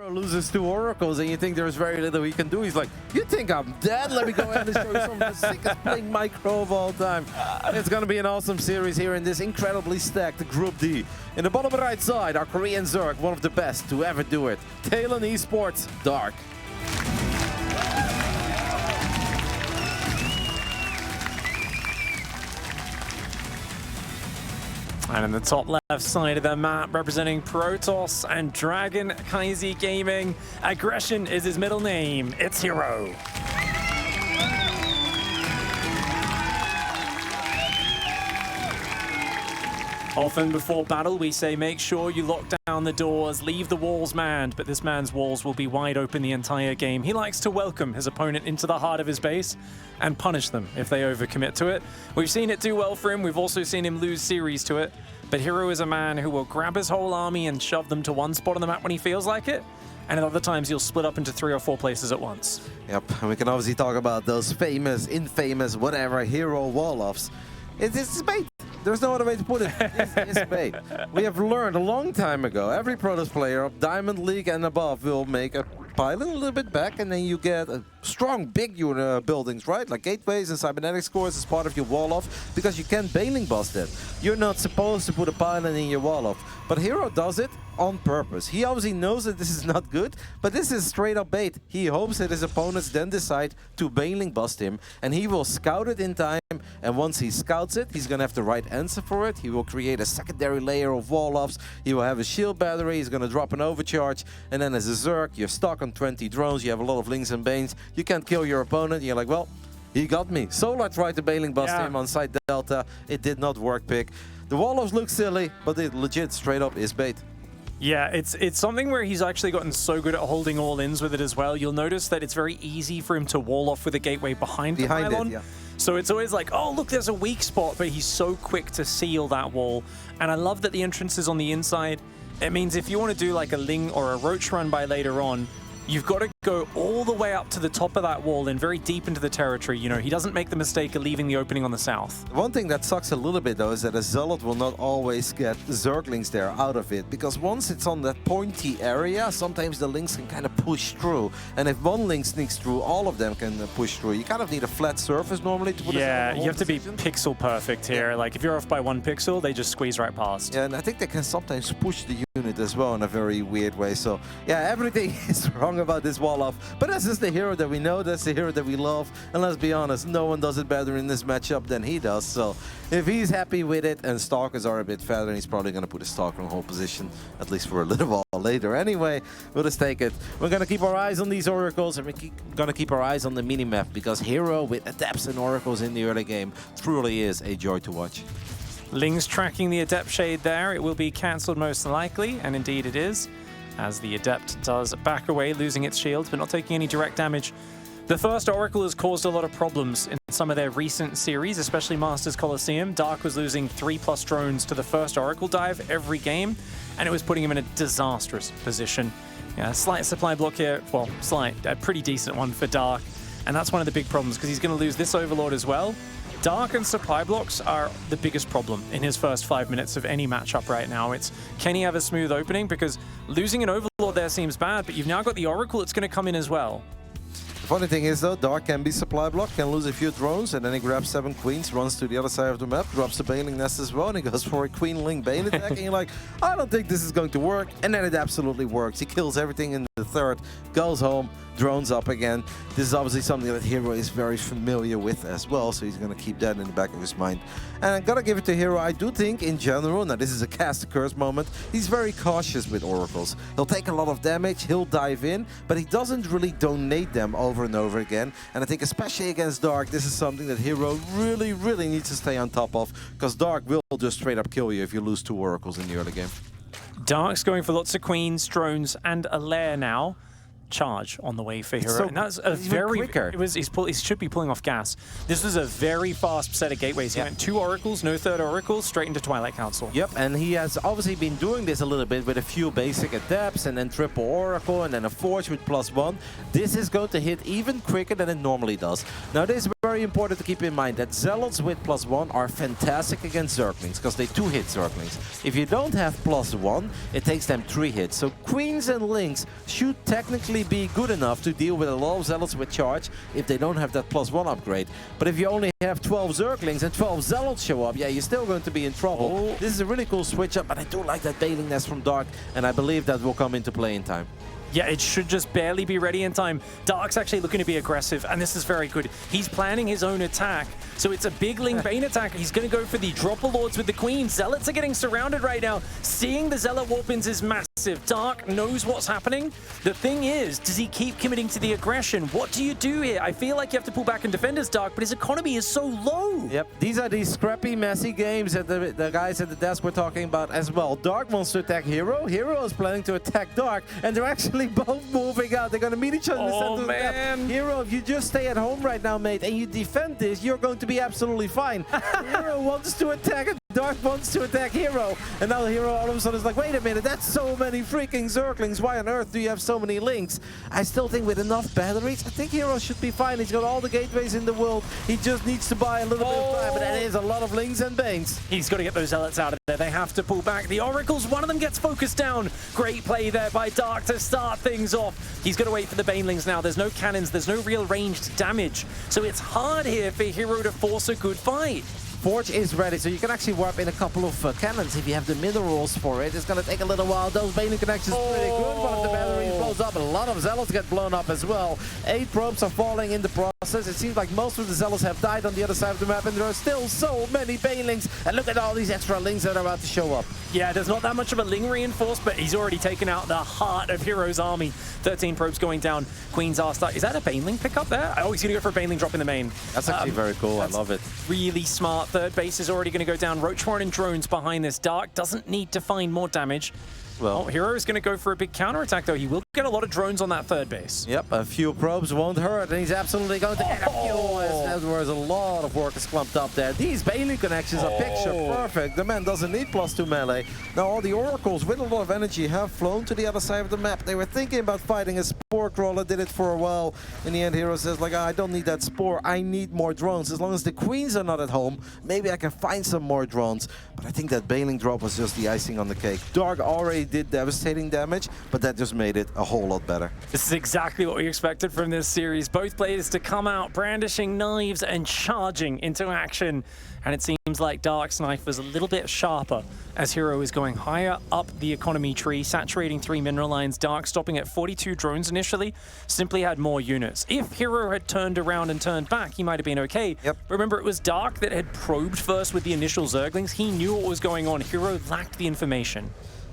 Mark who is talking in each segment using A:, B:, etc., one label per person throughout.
A: loses 2 oracles and you think there's very little he can do. He's like, you think I'm dead? Let me go ahead and show you some of the sickest playing micro of all time. It's going to be an awesome series here in this incredibly stacked Group D. In the bottom right side, our Korean Zerg, one of the best to ever do it. Talon Esports, Dark.
B: And in the top left side of the map, representing Protoss and Dragon Kaizi Gaming, Aggression is his middle name. It's herO. Often before battle, we say make sure you lock down the doors, leave the walls manned, but this man's walls will be wide open the entire game. He likes to welcome his opponent into the heart of his base and punish them if they overcommit to it. We've seen it do well for him. We've also seen him lose series to it. But herO is a man who will grab his whole army and shove them to one spot on the map when he feels like it. And at other times, he'll split up into 3 or 4 places at once.
A: Yep, and we can obviously talk about those famous, infamous, whatever, herO wall-offs. It's bait. There's no other way to put it. It's bait. We have learned a long time ago, every Protoss player of Diamond League and above will make a pylon a little bit back, and then you get a strong, big buildings, right? Like gateways and cybernetic cores as part of your wall-off, because you can't bailing bust it. You're not supposed to put a pylon in your wall-off. But herO does it on purpose. He obviously knows that this is not good, but this is straight up bait. He hopes that his opponents then decide to bailing bust him, and he will scout it in time, and once he scouts it, he's gonna have the right answer for it. He will create a secondary layer of wall-offs, he will have a shield battery, he's gonna drop an overcharge, and then as a Zerg, you're stuck on 20 drones, you have a lot of links and banes, you can't kill your opponent, you're like, well, he got me. Solar tried to bailing bust him on side Delta, it did not work, pick. The wall-offs look silly, but it legit straight up is bait.
B: Yeah, it's something where he's actually gotten so good at holding all-ins with it as well. You'll notice that it's very easy for him to wall off with a gateway behind the pylon.
A: Yeah.
B: So it's always like, oh, look, there's a weak spot, but he's so quick to seal that wall. And I love that the entrance is on the inside. It means if you want to do like a Ling or a Roach run by later on, you've got to go all the way up to the top of that wall and very deep into the territory. You know, he doesn't make the mistake of leaving the opening on the south.
A: One thing that sucks a little bit, though, is that a Zealot will not always get Zerglings there out of it. Because once it's on that pointy area, sometimes the links can kind of push through. And if one link sneaks through, all of them can push through. You kind of need a flat surface normally to put
B: Yeah, you have to be pixel perfect here. Like, if you're off by 1 pixel, they just squeeze right past.
A: Yeah, and I think they can sometimes push the unit as well in a very weird way. So, yeah, everything is wrong about this wall-off. But this is the herO that we know, that's the herO that we love. And let's be honest, no one does it better in this matchup than he does. So if he's happy with it, and Stalkers are a bit fatter, he's probably going to put a Stalker in hold position, at least for a little while later. Anyway, we'll just take it. We're going to keep our eyes on these oracles, and we're going to keep our eyes on the minimap, because herO with adepts and oracles in the early game truly is a joy to watch.
B: Ling's tracking the Adept Shade there. It will be cancelled most likely, and indeed it is, as the Adept does back away, losing its shield, but not taking any direct damage. The first Oracle has caused a lot of problems in some of their recent series, especially Masters Coliseum. Dark was losing 3+ drones to the first Oracle dive every game, and it was putting him in a disastrous position. Yeah, slight supply block here, well, slight, a pretty decent one for Dark, and that's one of the big problems, because he's going to lose this Overlord as well. Dark and supply blocks are the biggest problem in his first 5 minutes of any matchup right now. It's, can he have a smooth opening? Because losing an Overlord there seems bad, but you've now got the Oracle that's going to come in as well.
A: The funny thing is, though, Dark can be supply block, can lose a few drones, and then he grabs 7 queens, runs to the other side of the map, drops the bailing nest as well, and he goes for a queen link bane attack, and you're like, I don't think this is going to work, and then it absolutely works. He kills everything in the third, goes home, drones up again. This is obviously something that herO is very familiar with as well, so he's going to keep that in the back of his mind. And I'm going to give it to herO. I do think, in general, now this is a cast a curse moment, he's very cautious with oracles. He'll take a lot of damage, he'll dive in, but he doesn't really donate them over and over again. And I think especially against Dark, this is something that herO really, really needs to stay on top of, because Dark will just straight up kill you if you lose 2 oracles in the early game.
B: Dark's going for lots of queens, drones, and a lair now. Charge on the way for herO,
A: so,
B: and that's a very
A: quicker.
B: He should be pulling off gas. This was a very fast set of gateways. He went 2 oracles, no third oracle, straight into Twilight Council.
A: Yep, and he has obviously been doing this a little bit with a few basic adepts, and then triple oracle, and then a forge with +1. This is going to hit even quicker than it normally does. Now this is where very important to keep in mind that Zealots with +1 are fantastic against Zerglings because they 2-hit Zerglings. If you don't have +1, it takes them 3 hits. So Queens and Lynx should technically be good enough to deal with a lot of Zealots with charge if they don't have that +1 upgrade. But if you only have 12 Zerglings and 12 Zealots show up, yeah, you're still going to be in trouble.
B: Oh.
A: This is a really cool switch up, but I do like that Bailing Nest from Dark, and I believe that will come into play in time.
B: Yeah, it should just barely be ready in time. Dark's actually looking to be aggressive, and this is very good. He's planning his own attack, so it's a big Ling Bane attack. He's going to go for the Dropper Lords with the Queen. Zealots are getting surrounded right now. Seeing the Zealot Warpins is massive. Dark knows what's happening. The thing is, does he keep committing to the aggression? What do you do here? I feel like you have to pull back and defend as Dark, but his economy is so low.
A: Yep, these are these scrappy, messy games that the guys at the desk were talking about as well. Dark wants to attack herO. herO is planning to attack Dark, and they're actually both moving out. They're going to meet each other in the center of the map. herO, if you just stay at home right now, mate, and you defend this, you're going to be absolutely fine. herO wants to attack it. Dark wants to attack herO, and now herO all of a sudden is like, wait a minute, that's so many freaking Zerglings. Why on earth do you have so many Lynx? I still think with enough batteries, I think herO should be fine. He's got all the gateways in the world. He just needs to buy a little bit of time, but that is a lot of Lynx and Banes.
B: He's got to get those Zealots out of there. They have to pull back. The Oracles, one of them gets focused down. Great play there by Dark to start things off. He's got to wait for the Banelings now. There's no cannons. There's no real ranged damage. So it's hard here for herO to force a good fight.
A: Forge is ready, so you can actually warp in a couple of cannons if you have the minerals for it. It's going to take a little while. Those Baneling connections are pretty good. One of the batteries blows up. A lot of Zealots get blown up as well. 8 probes are falling in the process. It seems like most of the Zealots have died on the other side of the map, and there are still so many Banelings. And look at all these extra Lings that are about to show up.
B: Yeah, there's not that much of a Ling reinforce, but he's already taken out the heart of herO's army. 13 probes going down. Queen's Arster. Is that a Baneling pick up there? Oh, he's going to go for a Baneling drop in the main.
A: That's actually very cool. I love it.
B: Really smart. Third base is already going to go down. Roach-Warren and drones behind this. Dark doesn't need to find more damage. Well, herO is going to go for a big counterattack, though. He will get a lot of drones on that third base.
A: Yep, a few probes won't hurt, and he's absolutely going to get a few. There was a lot of workers clumped up there. These Bailey connections are picture perfect. The man doesn't need +2 melee. Now, all the Oracles with a lot of energy have flown to the other side of the map. They were thinking about fighting a Spore Crawler, did it for a while. In the end, herO says, like, I don't need that Spore. I need more drones. As long as the Queens are not at home, maybe I can find some more drones. But I think that Bailing drop was just the icing on the cake. Dark already did devastating damage, but that just made it a whole lot better.
B: This is exactly what we expected from this series. Both players to come out brandishing knives and charging into action. And it seems like Dark's knife was a little bit sharper as herO is going higher up the economy tree, saturating 3 mineral lines. Dark stopping at 42 drones initially, simply had more units. If herO had turned around and turned back, he might have been okay.
A: Yep.
B: Remember, it was Dark that had probed first with the initial Zerglings. He knew what was going on. herO lacked the information.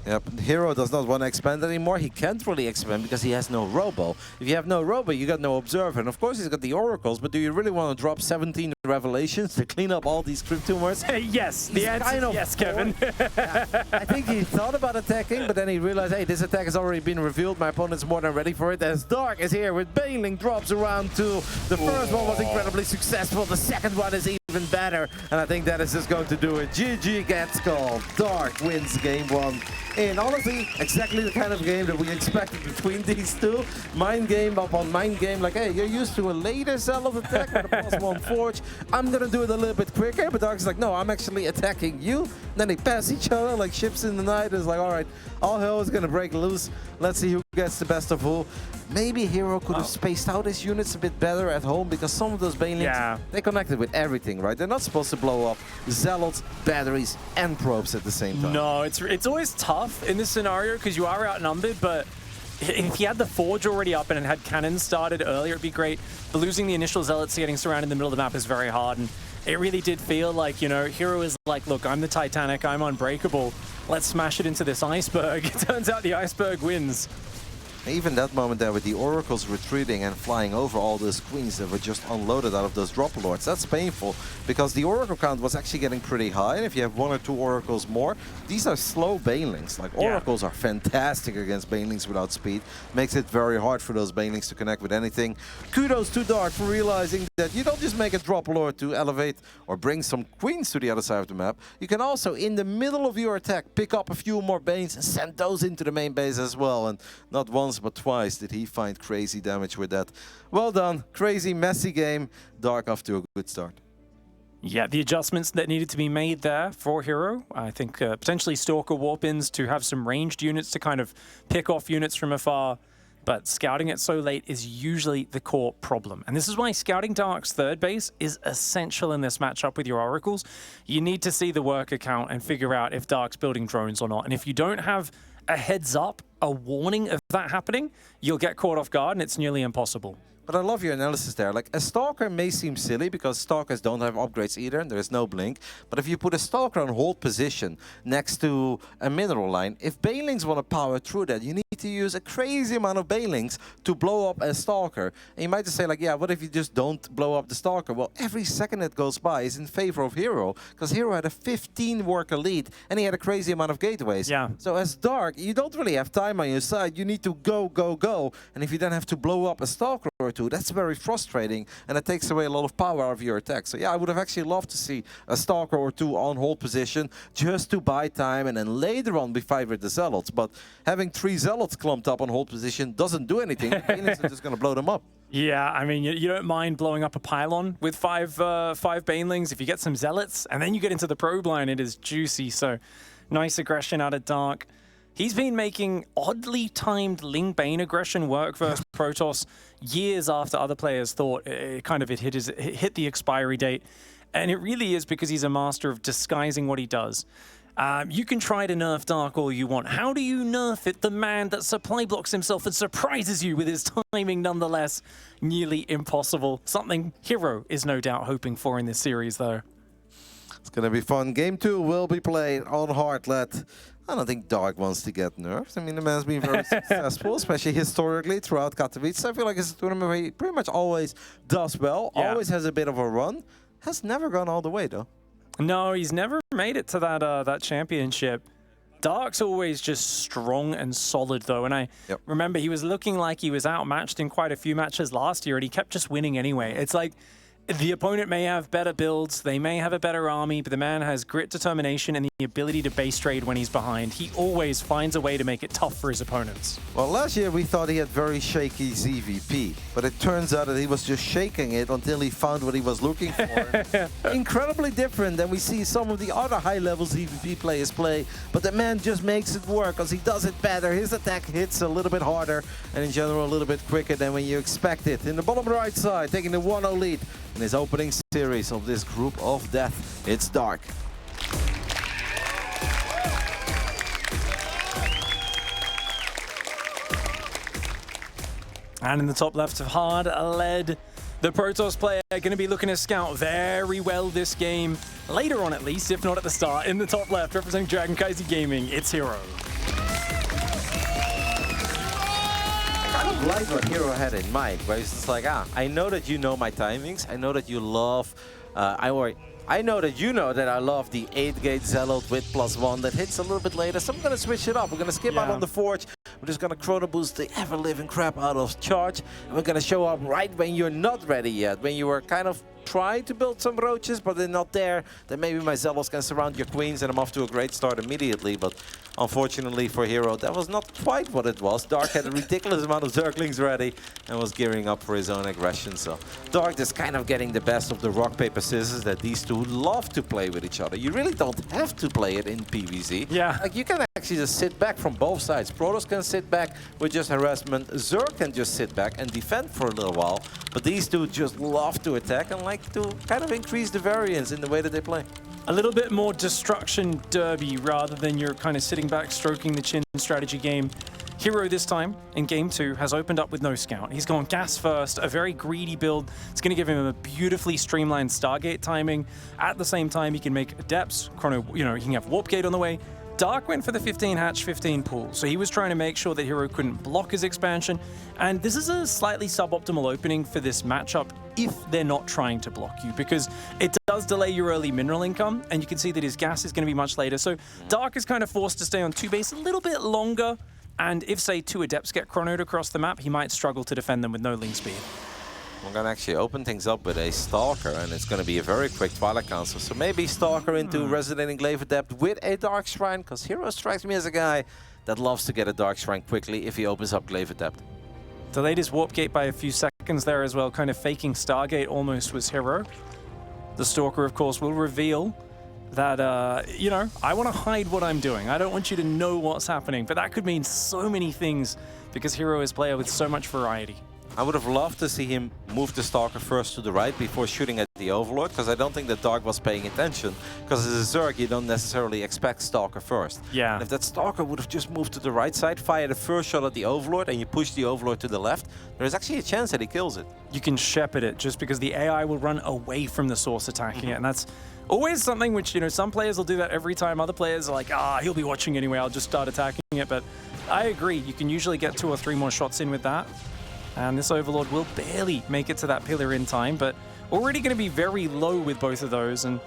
A: Yep, herO does not want to expand anymore. He can't really expand because he has no Robo. If you have no Robo, you got no Observer. And of course, he's got the Oracles, but do you really want to drop 17 Revelations to clean up all these Crypt Tumors?
B: Yes, the answer is yes, Kevin.
A: Yeah, I think he thought about attacking, but then he realized, hey, this attack has already been revealed. My opponent's more than ready for it. As Dark is here with Baneling drops around 2. The first one was incredibly successful. The second one is even better. And I think that is just going to do it. GG gets called. Dark wins game 1. And honestly, exactly the kind of game that we expected between these two. Mind game upon mind game. Like, hey, you're used to a later Zealot attack with a +1 Forge. I'm going to do it a little bit quicker. But Dark's like, no, I'm actually attacking you. Then they pass each other like ships in the night. It's like, all right, all hell is going to break loose. Let's see who gets the best of who. Maybe herO could have spaced out his units a bit better at home because some of those Banelings, they connected with everything, right? They're not supposed to blow up Zealots, batteries, and probes at the same time.
B: No, it's always tough in this scenario because you are outnumbered, but if you had the Forge already up and had cannons started earlier, it'd be great. But losing the initial Zealots getting surrounded in the middle of the map is very hard, and it really did feel like, you know, herO is like, look, I'm the Titanic, I'm unbreakable. Let's smash it into this iceberg. It turns out the iceberg wins.
A: Even that moment there with the Oracles retreating and flying over all those Queens that were just unloaded out of those Drop Lords, that's painful because the Oracle count was actually getting pretty high, and if you have 1 or 2 Oracles more, these are slow Banelings. Like, Oracles are fantastic against Banelings without speed. Makes it very hard for those Banelings to connect with anything. Kudos to Dark for realizing that you don't just make a Drop Lord to elevate or bring some Queens to the other side of the map. You can also, in the middle of your attack, pick up a few more Banes and send those into the main base as well. And not one once but twice did he find crazy damage with that. Well done. Crazy, messy game. Dark off to a good start.
B: Yeah, the adjustments that needed to be made there for herO. I think potentially Stalker warp-ins to have some ranged units to kind of pick off units from afar. But scouting it so late is usually the core problem. And this is why scouting Dark's third base is essential in this matchup with your Oracles. You need to see the worker count and figure out if Dark's building drones or not. And if you don't have a heads up, a warning of that happening, you'll get caught off guard and it's nearly impossible.
A: But I love your analysis there. Like, a Stalker may seem silly because Stalkers don't have upgrades either, and there is no blink. But if you put a Stalker on hold position next to a mineral line, if Banelings want to power through that, you need to use a crazy amount of Banelings to blow up a Stalker. And you might just say, like, yeah, what if you just don't blow up the Stalker? Well, every second that goes by is in favor of herO, because herO had a 15 worker lead, and he had a crazy amount of gateways.
B: Yeah.
A: So as Dark, you don't really have time on your side. You need to go, go, go. And if you then have to blow up a Stalker or two, that's very frustrating, and it takes away a lot of power out of your attack. So yeah, I would have actually loved to see a Stalker or two on hold position just to buy time, and then later on be fight with the Zealots. But having 3 Zealots clumped up on hold position doesn't do anything. Banelings are just going to blow them up.
B: Yeah, I mean, you don't mind blowing up a pylon with five Banelings if you get some Zealots, and then you get into the probe line, it is juicy. So nice aggression out of Dark. He's been making oddly timed Ling Bane aggression work versus Protoss years after other players thought it hit the expiry date. And it really is because he's a master of disguising what he does. You can try to nerf Dark all you want. How do you nerf it? The man that supply blocks himself and surprises you with his timing nonetheless. Nearly impossible. Something herO is no doubt hoping for in this series, though.
A: It's going to be fun. Game 2 will be played on Hardlet. I don't think Dark wants to get nerfed. I mean, the man's been very successful, especially historically throughout Katowice. I feel like it's a tournament where he pretty much always does well, always has a bit of a run. Has never gone all the way, though.
B: No, he's never made it to that championship. Dark's always just strong and solid, though. And I remember he was looking like he was outmatched in quite a few matches last year, and he kept just winning anyway. It's like the opponent may have better builds, they may have a better army, but the man has grit, determination, and the ability to base trade when he's behind. He always finds a way to make it tough for his opponents.
A: Well, last year we thought he had very shaky ZVP, but it turns out that he was just shaking it until he found what he was looking for. Incredibly different than we see some of the other high-level ZVP players play, but the man just makes it work because he does it better. His attack hits a little bit harder, and in general a little bit quicker than when you expect it. In the bottom right side, taking the 1-0 lead in his opening series of this group of death, it's Dark.
B: And in the top left of hard led, the Protoss player going to be looking to scout very well this game. Later on at least, if not at the start. In the top left, representing Dragon Kaiser Gaming, it's herO.
A: I don't like what herO had in mind, where he's just like, I know that you know my timings. I know that you love, I know that you know that I love the 8-gate Zealot with +1 that hits a little bit later, so I'm going to switch it up. We're going to skip out on the Forge. We're just going to chrono boost the ever-living crap out of Charge. And we're going to show up right when you're not ready yet, when you were kind of trying to build some roaches, but they're not there. Then maybe my Zealots can surround your queens, and I'm off to a great start immediately. But unfortunately for herO, that was not quite what it was. Dark had a ridiculous amount of Zerglings ready and was gearing up for his own aggression. So Dark is kind of getting the best of the rock, paper, scissors that these two love to play with each other. You really don't have to play it in PvZ.
B: Yeah.
A: Like, you can actually just sit back from both sides. Protoss can sit back with just harassment. Zerg can just sit back and defend for a little while. But these two just love to attack and like to kind of increase the variance in the way that they play.
B: A little bit more destruction derby rather than your kind of sitting back, stroking the chin strategy game. herO this time, in Game 2, has opened up with no scout. He's gone gas first, a very greedy build. It's going to give him a beautifully streamlined Stargate timing. At the same time, he can make Adepts, Chrono, he can have Warp Gate on the way. Dark went for the 15 hatch, 15 pool, so he was trying to make sure that herO couldn't block his expansion, and this is a slightly suboptimal opening for this matchup if they're not trying to block you, because it does delay your early mineral income, and you can see that his gas is going to be much later, so Dark is kind of forced to stay on 2 base a little bit longer, and if, say, 2 Adepts get chronoed across the map, he might struggle to defend them with no link speed.
A: We're going to actually open things up with a Stalker, and it's going to be a very quick Twilight Council. So maybe Stalker into Resonating Glaive Adept with a Dark Shrine, because herO strikes me as a guy that loves to get a Dark Shrine quickly if he opens up Glaive Adept.
B: Delayed his warp gate by a few seconds there as well, kind of faking Stargate almost was herO. The Stalker, of course, will reveal that, you know, I want to hide what I'm doing. I don't want you to know what's happening, but that could mean so many things because herO is a player with so much variety.
A: I would have loved to see him move the Stalker first to the right before shooting at the Overlord, because I don't think that Dark was paying attention. Because as a Zerg, you don't necessarily expect Stalker first.
B: Yeah.
A: And if that Stalker would have just moved to the right side, fired the first shot at the Overlord, and you push the Overlord to the left, there's actually a chance that he kills it.
B: You can shepherd it just because the AI will run away from the source attacking it, and that's always something which, you know, some players will do that every time. Other players are like, he'll be watching anyway, I'll just start attacking it. But I agree, you can usually get 2 or 3 more shots in with that. And this Overlord will barely make it to that pillar in time, but already going to be very low with both of those, and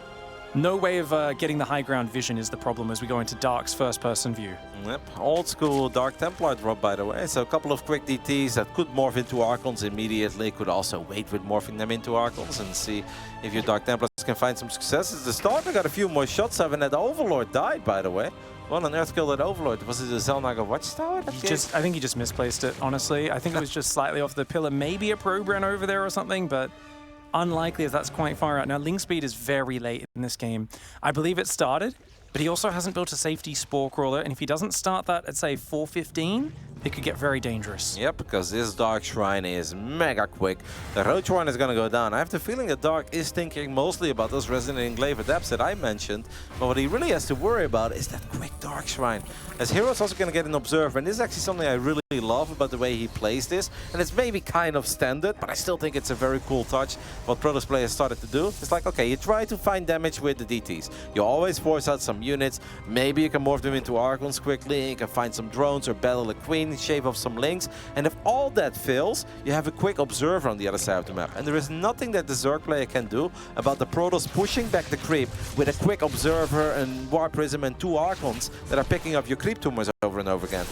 B: no way of getting the high ground vision is the problem as we go into Dark's first-person view.
A: Yep, old school Dark Templar drop, by the way. So a couple of quick DTs that could morph into Archons immediately. Could also wait with morphing them into Archons and see if your Dark Templars can find some successes. The Stalker got a few more shots of, and that Overlord died, by the way. What on earth killed that Overlord? Was it the Xel'Naga Watchtower?
B: I think he just misplaced it, honestly. I think it was just slightly off the pillar. Maybe a probe ran over there or something, but unlikely as that's quite far out. Now, Ling Speed is very late in this game. I believe it started, but he also hasn't built a safety Spore Crawler, and if he doesn't start that at, say, 4:15, it could get very dangerous.
A: Yep, because this Dark Shrine is mega quick. The Roach Shrine is going to go down. I have the feeling that Dark is thinking mostly about those resonating Glaive Adepts that I mentioned, but what he really has to worry about is that quick Dark Shrine. As hero's also going to get an Observer, and this is actually something I really love about the way he plays this, and it's maybe kind of standard, but I still think it's a very cool touch. What Protoss players started to do is like, okay, you try to find damage with the DTs. You always force out some units. Maybe you can morph them into Archons quickly, you can find some drones or battle a Queen, shave off some links, and if all that fails, you have a quick Observer on the other side of the map. And there is nothing that the Zerg player can do about the Protoss pushing back the creep with a quick Observer and War Prism and 2 Archons that are picking up your creep tumors over and over again.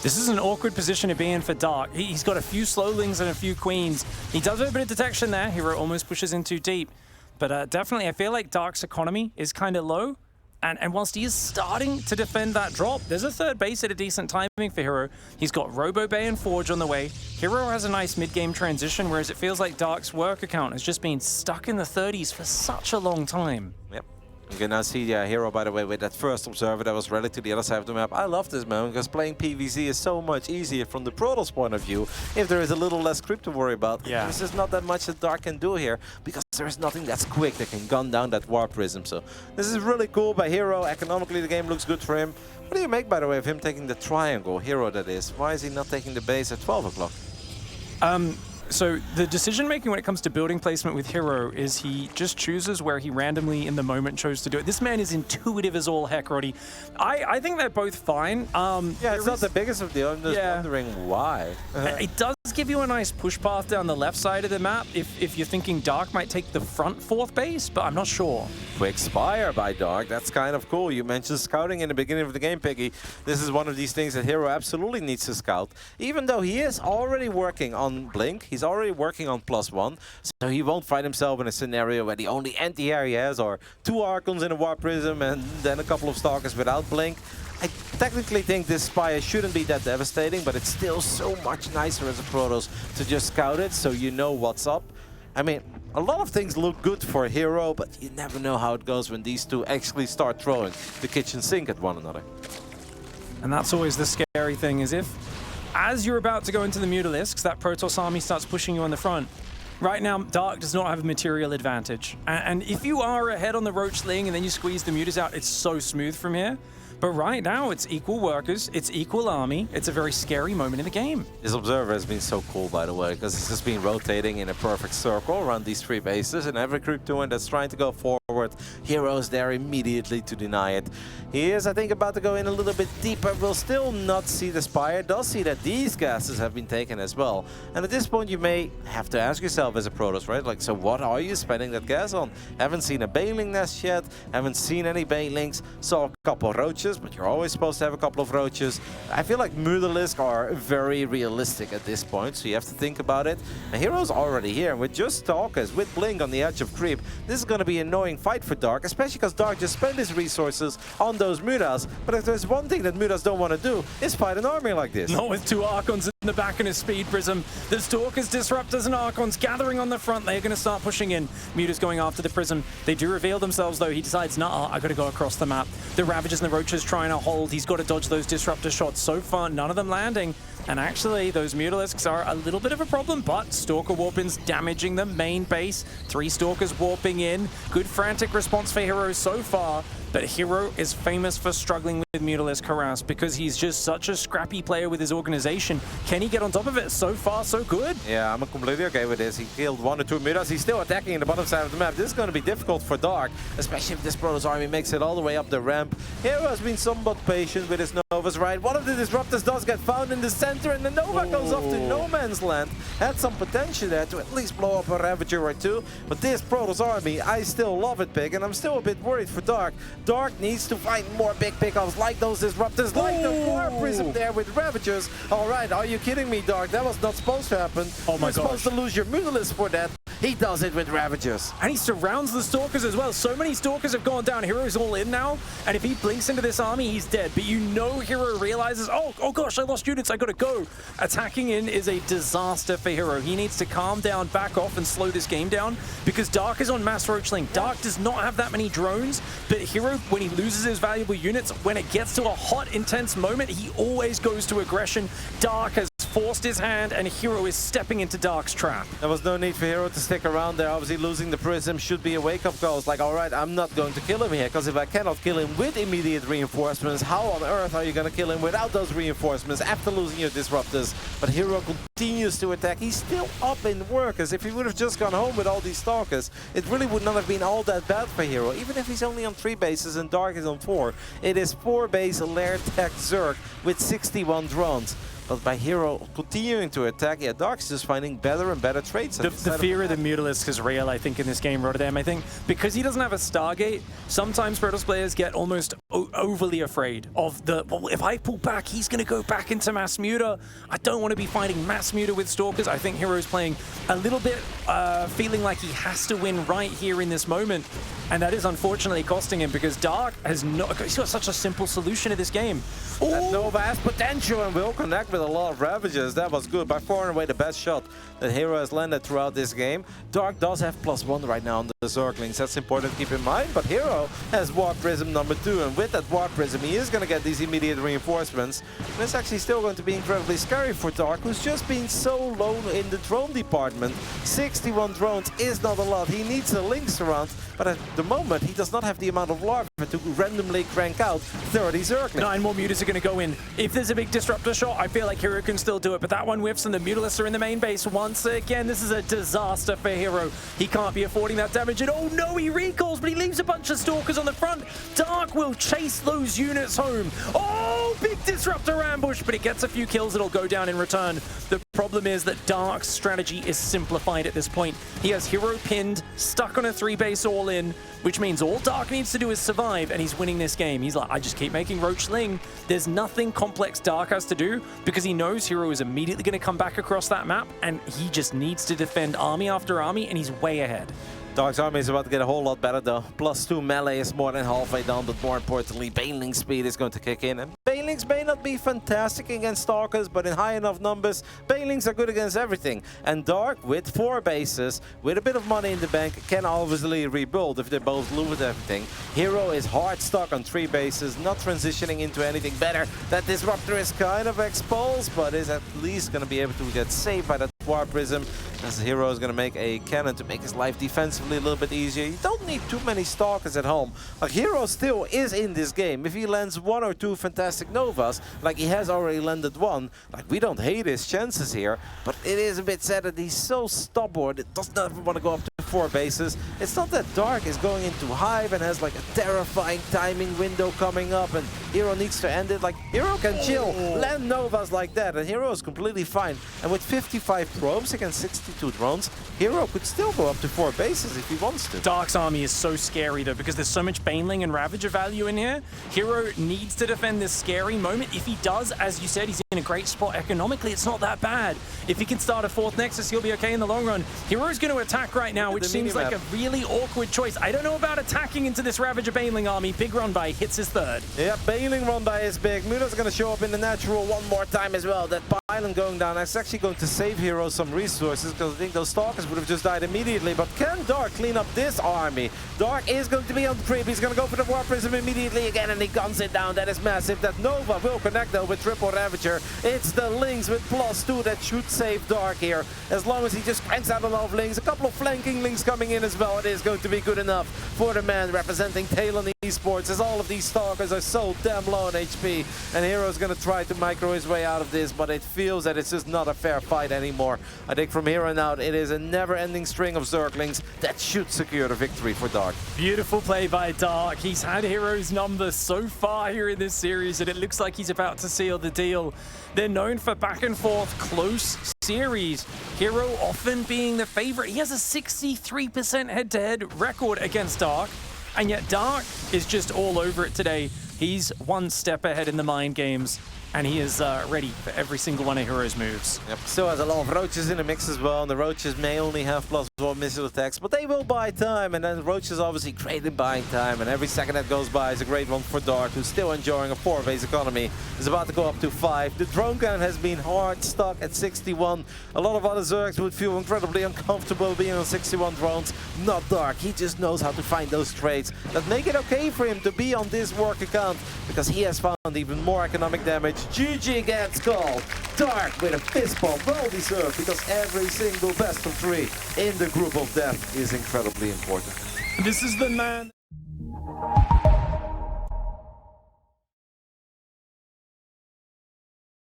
B: This is an awkward position to be in for Dark. He's got a few Slowlings and a few Queens. He does have a bit of detection there. herO almost pushes in too deep. But definitely, I feel like Dark's economy is kind of low. And whilst he is starting to defend that drop, there's a third base at a decent timing for herO. He's got Robo Bay and Forge on the way. herO has a nice mid-game transition, whereas it feels like Dark's work account has just been stuck in the 30s for such a long time.
A: Yep. You can now see herO, by the way, with that first Observer that was rallied to the other side of the map. I love this moment because playing PvZ is so much easier from the Protoss point of view if there is a little less creep to worry about.
B: Yeah.
A: There's just not that much that Dark can do here because there's nothing that's quick that can gun down that War Prism. So this is really cool by herO. Economically, the game looks good for him. What do you make, by the way, of him taking the triangle, herO that is? Why is he not taking the base at 12 o'clock?
B: So the decision-making when it comes to building placement with herO is he just chooses where he randomly in the moment chose to do it. This man is intuitive as all heck, Roddy. I think they're both fine.
A: Yeah, it's not the biggest of deal. I'm just wondering why.
B: It does give you a nice push path down the left side of the map if you're thinking Dark might take the front 4th base, but I'm not sure.
A: Quick Spire by Dark. That's kind of cool. You mentioned scouting in the beginning of the game, Piggy. This is one of these things that herO absolutely needs to scout. Even though he is already working on Blink, he's already working on +1, so he won't find himself in a scenario where the only anti-air he has are 2 Archons in a War Prism and then a couple of Stalkers without Blink. I technically think this Spire shouldn't be that devastating, but it's still so much nicer as a Protoss to just scout it so you know what's up. I mean, a lot of things look good for herO, but you never know how it goes when these two actually start throwing the kitchen sink at one another.
B: And that's always the scary thing, is if, as you're about to go into the Mutalisks, that Protoss army starts pushing you on the front. Right now, Dark does not have a material advantage. And if you are ahead on the Roach Sling and then you squeeze the Mutas out, it's so smooth from here. But right now, it's equal workers, it's equal army. It's a very scary moment in the game.
A: This Observer has been so cool, by the way, because it's just been rotating in a perfect circle around these 3 bases, and every creep to win that's trying to go forward, herO's there immediately to deny it. He is, I think, about to go in a little bit deeper. Will still not see the Spire. Does see that these gases have been taken as well. And at this point, you may have to ask yourself as a Protoss, right? Like, so what are you spending that gas on? Haven't seen a Baneling nest yet. Haven't seen any Banelings. Saw a couple Roaches, but you're always supposed to have a couple of Roaches. I feel like Mutalisk are very realistic at this point, so you have to think about it. And herO's already here, and with just Stalkers, with Blink on the edge of creep, this is going to be an annoying fight fight for Dark, especially because Dark just spent his resources on those Mutas. But if there's one thing that Mutas don't want to do, is fight an army like this.
B: Not with 2 Archons in the back and his Speed Prism. The Stalkers, Disruptors, and Archons gathering on the front. They're going to start pushing in. Mutas going after the Prism. They do reveal themselves, though. He decides, nah, I got to go across the map. The Ravagers and the Roaches trying to hold. He's got to dodge those Disruptor shots. So far, none of them landing. And actually, those Mutalisks are a little bit of a problem, but Stalker Warpin's damaging the main base. 3 Stalkers warping in. Good frantic response for herO so far. But herO is famous for struggling with Mutalisk harass because he's just such a scrappy player with his organization. Can he get on top of it? So far, so good.
A: Yeah, I'm completely okay with this. He killed 1 or 2 Mutas. He's still attacking in the bottom side of the map. This is going to be difficult for Dark, especially if this Protoss army makes it all the way up the ramp. herO has been somewhat patient with his Novas, right? One of the Disruptors does get found in the center, and the Nova goes off to no man's land. Had some potential there to at least blow up a Ravager or 2. But this Protoss army, I still love it, Pig, and I'm still a bit worried for Dark. Dark needs to find more big pickups like those Disruptors, like the War Prism there with Ravagers. Alright, are you kidding me, Dark? That was not supposed to happen.
B: Oh my
A: You're supposed to lose your Mutalisk for that. He does it with Ravagers.
B: And he surrounds the Stalkers as well. So many Stalkers have gone down. herO's all in now. And if he blinks into this army, he's dead. But you know herO realizes, oh gosh, I lost units. I gotta go. Attacking in is a disaster for herO. He needs to calm down, back off, and slow this game down because Dark is on mass roachling. Dark does not have that many drones, but herO, when he loses his valuable units, when it gets to a hot, intense moment, he always goes to aggression. Dark has forced his hand, and herO is stepping into Dark's trap.
A: There was no need for herO to stick around there. Obviously, losing the Prism should be a wake-up call. It's like, all right, I'm not going to kill him here, because if I cannot kill him with immediate reinforcements, how on earth are you going to kill him without those reinforcements after losing your Disruptors? But herO continues to attack. He's still up in workers. If he would have just gone home with all these Stalkers, it really would not have been all that bad for herO. Even if he's only on 3 bases and Dark is on 4, it is 4-base Lair Tech Zerg with 61 drones. But by herO continuing to attack, yeah, Dark's just finding better and better traits.
B: The fear of the Mutalisk is real, I think, in this game, Rotterdam. I think because he doesn't have a Stargate, sometimes Protoss players get almost overly afraid of the, well, if I pull back, he's going to go back into mass muta. I don't want to be fighting mass muta with Stalkers. I think herO's playing a little bit, feeling like he has to win right here in this moment. And that is unfortunately costing him because Dark has he's got such a simple solution to this game.
A: That Nova has potential and will connect with a lot of Ravagers. That was good. By far and away the best shot that herO has landed throughout this game. Dark does have +1 right now on the Zerglings. That's important to keep in mind. But herO has War Prism number 2. And with that War Prism, he is going to get these immediate reinforcements. And it's actually still going to be incredibly scary for Dark, who's just been so low in the drone department. 61 drones is not a lot. He needs a Lynx around. But at the moment, he does not have the amount of larvae to randomly crank out 30 Zerglings.
B: 9 more Mutas are going to go in. If there's a big Disruptor shot, I feel like herO can still do it. But that one whiffs and the Mutalisks are in the main base. Once again, this is a disaster for herO. He can't be affording that damage. And oh no, he recalls, but he leaves a bunch of Stalkers on the front. Dark will chase those units home. Oh, big Disruptor ambush, but it gets a few kills. It'll go down in return. The problem is that Dark's strategy is simplified at this point. He has herO pinned, stuck on a 3-base all-in, which means all Dark needs to do is survive, and he's winning this game. He's like, I just keep making Roachling. There's nothing complex Dark has to do because he knows herO is immediately going to come back across that map, and he just needs to defend army after army, and he's way ahead.
A: Dark's army is about to get a whole lot better though. +2 melee is more than halfway down, but more importantly, Baneling speed is going to kick in. And Banelings may not be fantastic against Stalkers, but in high enough numbers, Banelings are good against everything. And Dark, with 4 bases, with a bit of money in the bank, can obviously rebuild if they both lose everything. herO is hard stuck on 3 bases, not transitioning into anything better. That Disruptor is kind of exposed, but is at least going to be able to get saved by that War Prism, as herO is going to make a cannon to make his life defensively a little bit easier. You don't need too many Stalkers at home. Like, herO still is in this game. If he lands 1 or 2 fantastic Novas, like he has already landed 1, like, we don't hate his chances here, but it is a bit sad that he's so stubborn. It does not want to go up to 4 bases. It's not that Dark is going into Hive and has like a terrifying timing window coming up and herO needs to end it. Like, herO can chill, land Novas like that, and herO is completely fine. And with 55 probes against 62 drones, herO could still go up to 4 bases if he wants to.
B: Dark's army is so scary though because there's so much Baneling and Ravager value in here. herO needs to defend this scary moment. If he does, as you said, he's in a great spot economically. It's not that bad. If he can start a 4th Nexus, he'll be okay in the long run. herO's going to attack right now which seems like a really awkward choice. I don't know about attacking into this Ravager Baneling army. Big run by hits his third.
A: Yeah, Baneling run by is big. Muda's going to show up in the natural one more time as well. That pylon going down. That's actually going to save herO some resources because I think those Stalkers would have just died immediately. But can Dark clean up this army? Dark is going to be on the creep. He's going to go for the War Prism immediately again, and he guns it down. That is massive. That Nova will connect though with triple Ravager. It's the Lings with +2 that should save Dark here. As long as he just cranks out a lot of Lings, a couple of flanking Lings coming in as well, it is going to be good enough for the man representing Talon Esports, as all of these Stalkers are so damn low on HP, and herO's going to try to micro his way out of this, but it feels that it's just not a fair fight anymore. I think from here on out, it is a never-ending string of Zerglings that should secure the victory for Dark.
B: Beautiful play by Dark. He's had herO's number so far here in this series, and it looks like he's about to seal the deal. They're known for back and forth close series. herO often being the favorite. He has a 63% head-to-head record against Dark, and yet Dark is just all over it today. He's one step ahead in the mind games, and he is ready for every single one of herO's moves.
A: Yep. Still has a lot of Roaches in the mix as well, and the Roaches may only have +1 missile attacks, but they will buy time, and then Roaches obviously great in buying time, and every second that goes by is a great one for Dark, who's still enjoying a 4 base economy. Is about to go up to 5. The drone count has been hard stuck at 61. A lot of other Zergs would feel incredibly uncomfortable being on 61 drones. Not Dark. He just knows how to find those trades that make it okay for him to be on this work account, because he has found even more economic damage. GG against Skull. Dark with a fist bump, well deserved, because every single best of 3 in the group of death is incredibly important.
B: This is the man.